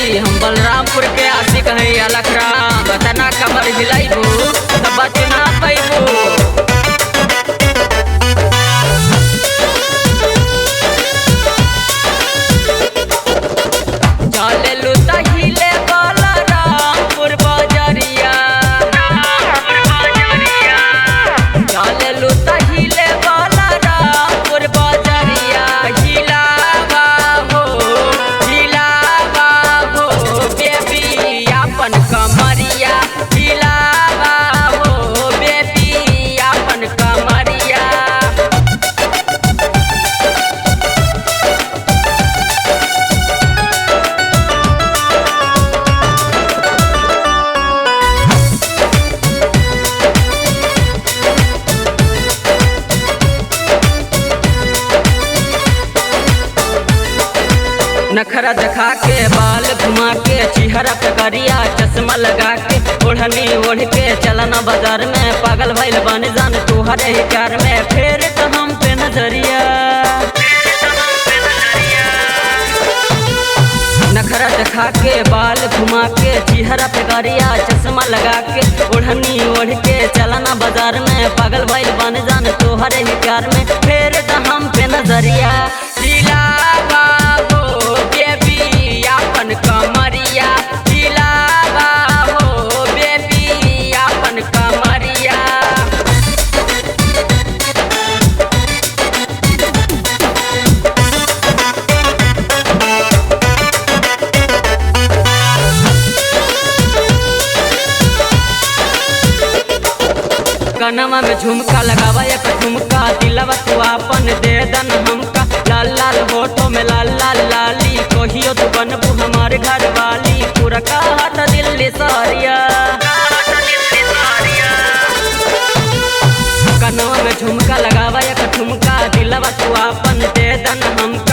हम बलरामपुर के आशिक है अलखरा बतना कमर हिलाइबू तब बचना पैबू। नखरा दिखा के बाल घुमा के चेहरा पे करिया चश्मा लगा के ओढ़नी ओढ़ के चलना बाजार में पागल भइल बन जान तुहरे ही प्यार में फेर तो हम पे नजरिया। नखरा दिखा के बाल घुमा के चेहरा पे करिया चश्मा लगा के ओढ़नी ओढ़ के चलना बाजार में पागल भइल बन जान तुहरे ही प्यार में फेर तो हम पे नजरिया। कमरिया हिलावा हो बेबी अपन कमरिया। कनमा में झुमका लगावा एक झुमका दिलवा तू अपन दे दन हमका लाल लाल होठों में लाल लाल लाली कहियो तू बनबू हमारे घर वाली पूरा कहत दिल्ली सारिया। कनमा में झुमका लगावा एक झुमका दिलवा तू अपन दे दन हमका